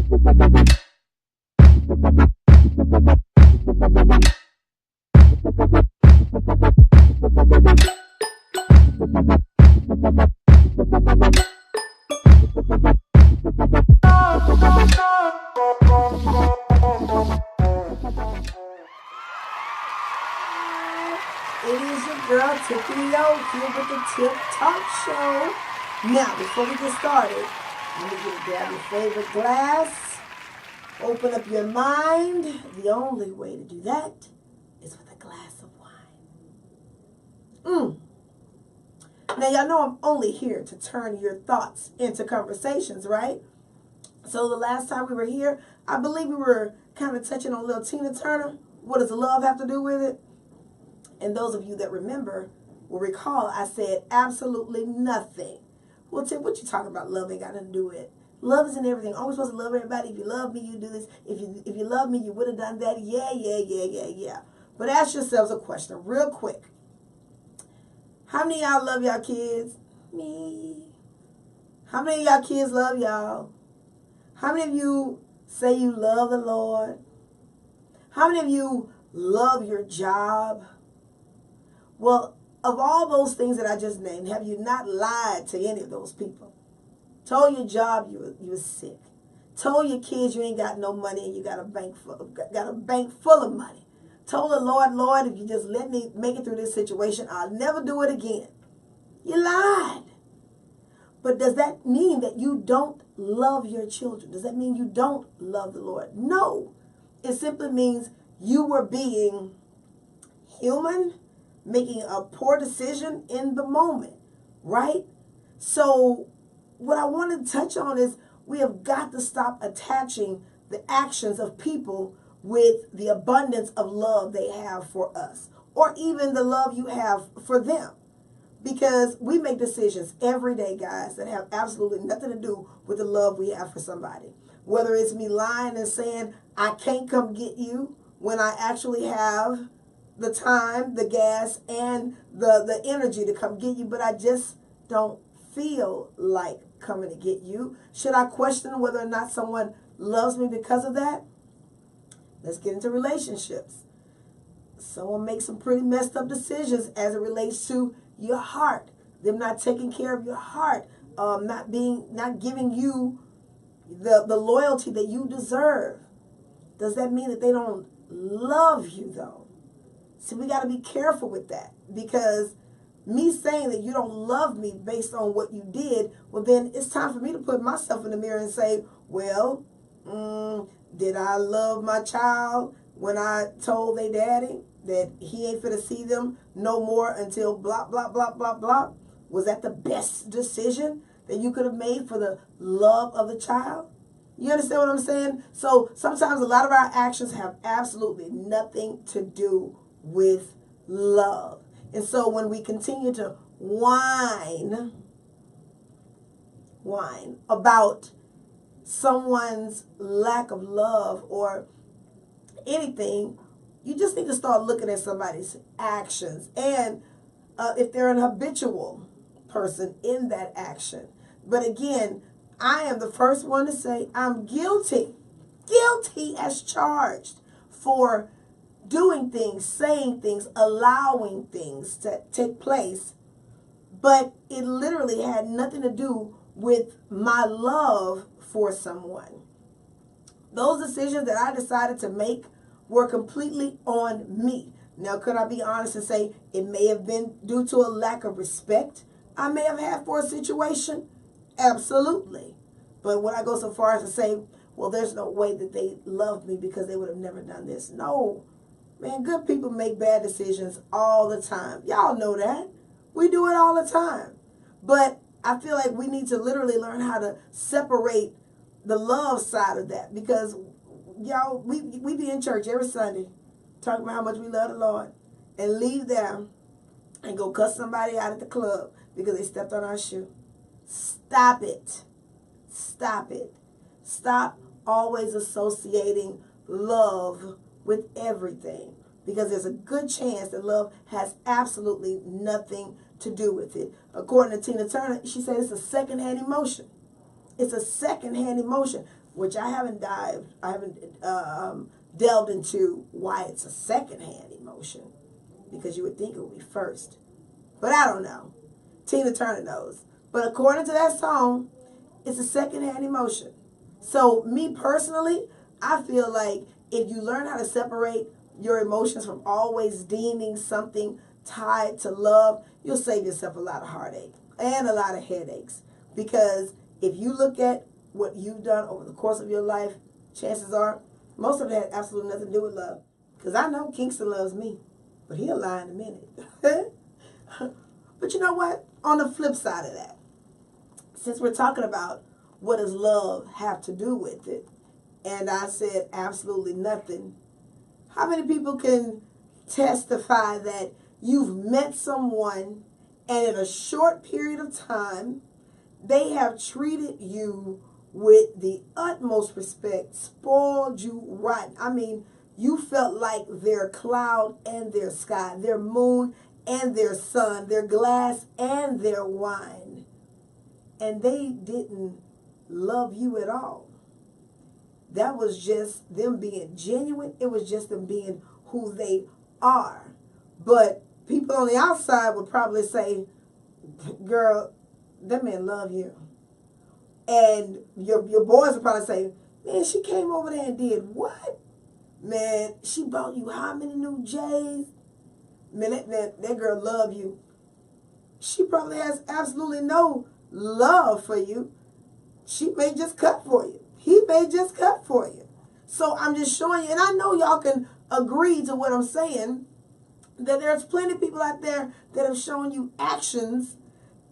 It is your girl Tiffany here with the Tip Talk Show. Now, before we get started, let me get grab your favorite glass, open up your mind. The only way to do that is with a glass of wine. Now, y'all know I'm only here to turn your thoughts into conversations, right? So the last time we were here, I believe we were kind of touching on little Tina Turner. What does love have to do with it? And those of you that remember will recall I said absolutely nothing. Well, Tim, what you talking about? Love ain't got nothing to do with it. Love isn't everything. Always supposed to love everybody. If you love me, you do this. If you love me, you would have done that. Yeah. But ask yourselves a question real quick. How many of y'all love y'all kids? Me. How many of y'all kids love y'all? How many of you say you love the Lord? How many of you love your job? Well, of all those things that I just named, have you not lied to any of those people? Told your job you were sick. Told your kids you ain't got no money and you got a bank full of money. Told the Lord, if you just let me make it through this situation, I'll never do it again. You lied. But does that mean that you don't love your children? Does that mean you don't love the Lord? No. It simply means you were being human, making a poor decision in the moment, right? So what I want to touch on is we have got to stop attaching the actions of people with the abundance of love they have for us, or even the love you have for them. Because we make decisions every day, guys, that have absolutely nothing to do with the love we have for somebody. Whether it's me lying and saying, I can't come get you when I actually have the time, the gas, and the energy to come get you, but I just don't feel like coming to get you. Should I question whether or not someone loves me because of that? Let's get into relationships. Someone makes some pretty messed up decisions as it relates to your heart. Them not taking care of your heart, not giving you the loyalty that you deserve. Does that mean that they don't love you though? See, we got to be careful with that, because me saying that you don't love me based on what you did, well, then it's time for me to put myself in the mirror and say, well, did I love my child when I told their daddy that he ain't finna see them no more until blah, blah, blah, blah, blah? Was that the best decision that you could have made for the love of the child? You understand what I'm saying? So sometimes a lot of our actions have absolutely nothing to do with love. And so when we continue to whine about someone's lack of love or anything, you just need to start looking at somebody's actions, and if they're an habitual person in that action. But again, I am the first one to say I'm guilty as charged for doing things, saying things, allowing things to take place, but it literally had nothing to do with my love for someone. Those decisions that I decided to make were completely on me. Now, could I be honest and say it may have been due to a lack of respect I may have had for a situation? Absolutely. But would I go so far as to say, well, there's no way that they loved me because they would have never done this? No. Man, good people make bad decisions all the time. Y'all know that. We do it all the time. But I feel like we need to literally learn how to separate the love side of that, because y'all, we be in church every Sunday talking about how much we love the Lord, and leave there and go cuss somebody out at the club because they stepped on our shoe. Stop it. Stop it. Stop always associating love with everything, because there's a good chance that love has absolutely nothing to do with it. According to Tina Turner, she said it's a secondhand emotion. It's a secondhand emotion. which I haven't delved into why it's a secondhand emotion, because you would think it would be first. But I don't know. Tina Turner knows. But according to that song, it's a secondhand emotion. So me personally, I feel like if you learn how to separate your emotions from always deeming something tied to love, you'll save yourself a lot of heartache and a lot of headaches. Because if you look at what you've done over the course of your life, chances are most of it had absolutely nothing to do with love. Because I know Kingston loves me, but he'll lie in a minute. But you know what? On the flip side of that, since we're talking about what does love have to do with it, and I said absolutely nothing, how many people can testify that you've met someone and in a short period of time, they have treated you with the utmost respect, spoiled you rotten? I mean, you felt like their cloud and their sky, their moon and their sun, their glass and their wine. And they didn't love you at all. That was just them being genuine. It was just them being who they are. But people on the outside would probably say, girl, that man love you. And your boys would probably say, man, she came over there and did what? Man, she bought you how many new J's? Man, that girl love you. She probably has absolutely no love for you. She may just cut for you. He may just cut for you. So I'm just showing you, and I know y'all can agree to what I'm saying, that there's plenty of people out there that have shown you actions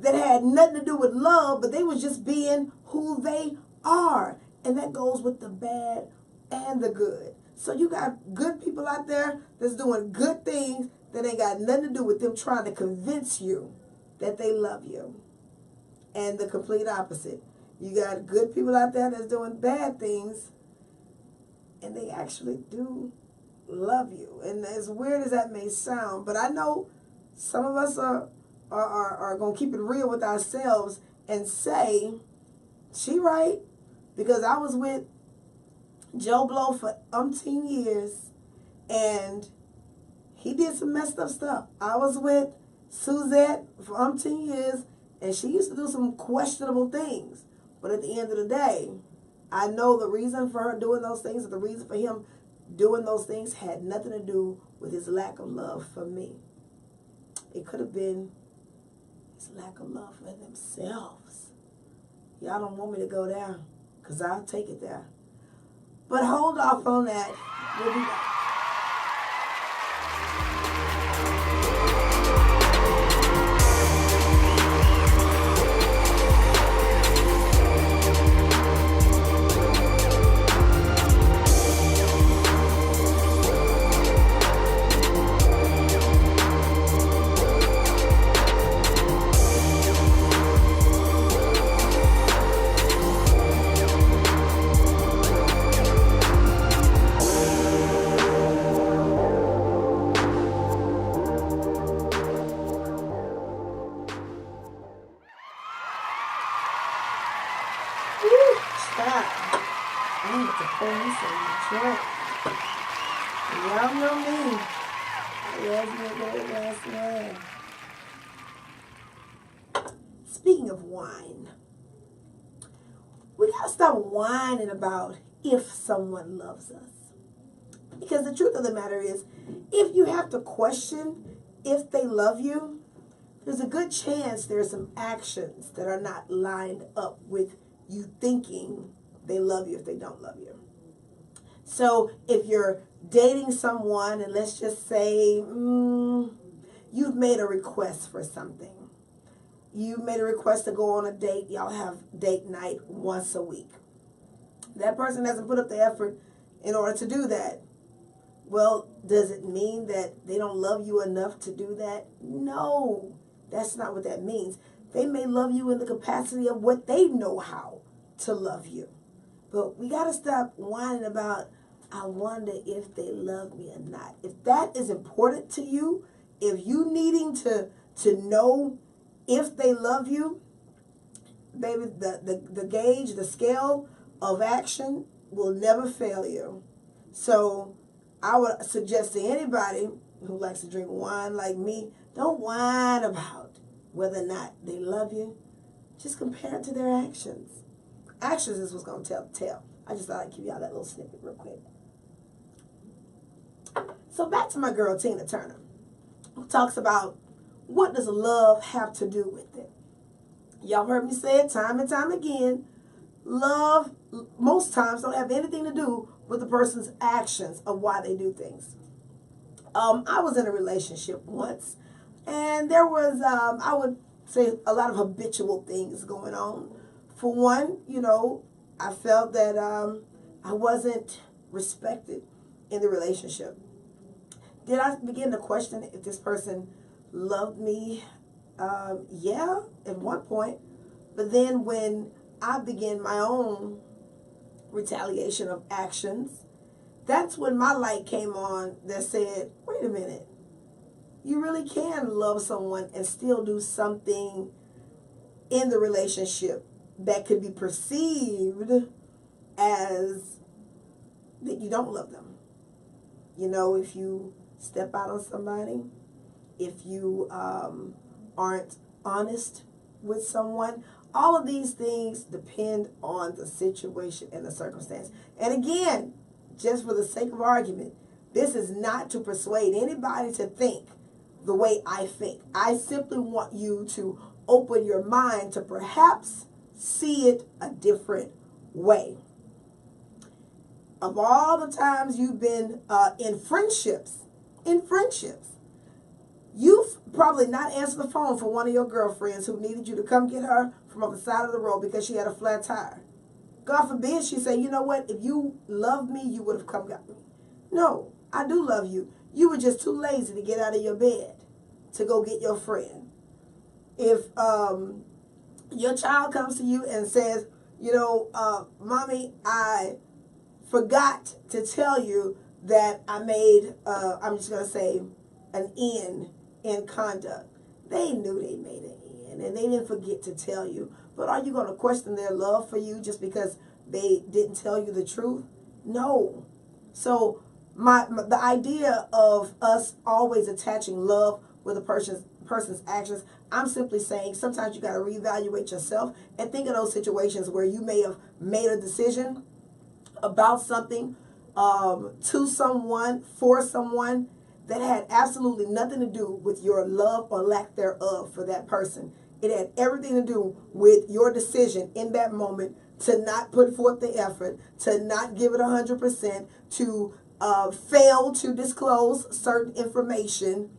that had nothing to do with love, but they was just being who they are. And that goes with the bad and the good. So you got good people out there that's doing good things that ain't got nothing to do with them trying to convince you that they love you. And the complete opposite. You got good people out there that's doing bad things and they actually do love you. And as weird as that may sound, but I know some of us are going to keep it real with ourselves and say, she right, because I was with Joe Blow for umpteen years and he did some messed up stuff. I was with Suzette for umpteen years and she used to do some questionable things. But at the end of the day, I know the reason for her doing those things, or the reason for him doing those things, had nothing to do with his lack of love for me. It could have been his lack of love for themselves. Y'all don't want me to go there, because I'll take it there. But hold off on that. We'll be back. Y'all know me. Speaking of wine, we gotta stop whining about if someone loves us. Because the truth of the matter is, if you have to question if they love you, there's a good chance there's some actions that are not lined up with you thinking they love you if they don't love you. So if you're dating someone and let's just say you've made a request for something. You made a request to go on a date. Y'all have date night once a week. That person hasn't put up the effort in order to do that. Well, does it mean that they don't love you enough to do that? No, that's not what that means. They may love you in the capacity of what they know how to love you. But we got to stop whining about, I wonder if they love me or not. If that is important to you, if you needing to know if they love you, baby, the gauge, the scale of action will never fail you. So I would suggest to anybody who likes to drink wine like me, don't whine about whether or not they love you. Just compare it to their actions. Actions is what's going to tell the tale. I just thought I'd give y'all that little snippet real quick. So back to my girl Tina Turner, who talks about what does love have to do with it. Y'all heard me say it time and time again. Love, most times, don't have anything to do with the person's actions of why they do things. I was in a relationship once, and there was, I would say, a lot of habitual things going on. For one, you know, I felt that I wasn't respected in the relationship. Did I begin to question if this person loved me? Yeah, at one point. But then when I began my own retaliation of actions, that's when my light came on that said, wait a minute, you really can love someone and still do something in the relationship that could be perceived as that you don't love them. You know, if you step out on somebody, if you aren't honest with someone, all of these things depend on the situation and the circumstance. And again, just for the sake of argument, this is not to persuade anybody to think the way I think. I simply want you to open your mind to perhaps see it a different way. Of all the times you've been in friendships, you've probably not answered the phone for one of your girlfriends who needed you to come get her from on the side of the road because she had a flat tire. God forbid she say, you know what, if you loved me, you would have come got me. No, I do love you. You were just too lazy to get out of your bed to go get your friend. If your child comes to you and says, you know, Mommy, I forgot to tell you that I made, I'm just going to say, an end in conduct. They knew they made an end, and they didn't forget to tell you. But are you going to question their love for you just because they didn't tell you the truth? No. So the idea of us always attaching love with a person's actions, I'm simply saying sometimes you got to reevaluate yourself and think of those situations where you may have made a decision about something to someone, for someone, that had absolutely nothing to do with your love or lack thereof for that person. It had everything to do with your decision in that moment to not put forth the effort, to not give it 100%, to fail to disclose certain information.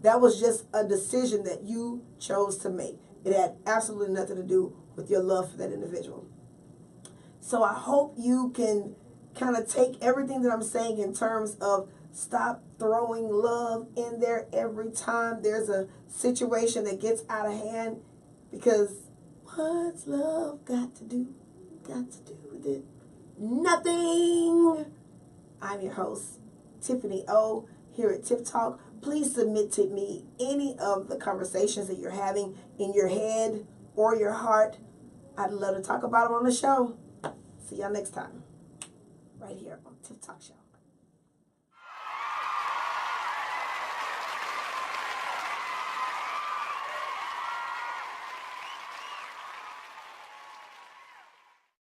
That was just a decision that you chose to make. It had absolutely nothing to do with your love for that individual. So I hope you can kind of take everything that I'm saying in terms of stop throwing love in there every time there's a situation that gets out of hand, because what's love got to do with it? Nothing. I'm your host, Tiffany O, here at Tiff Talk. Please submit to me any of the conversations that you're having in your head or your heart. I'd love to talk about them on the show. See y'all next time, right here on Tiff Talk Show.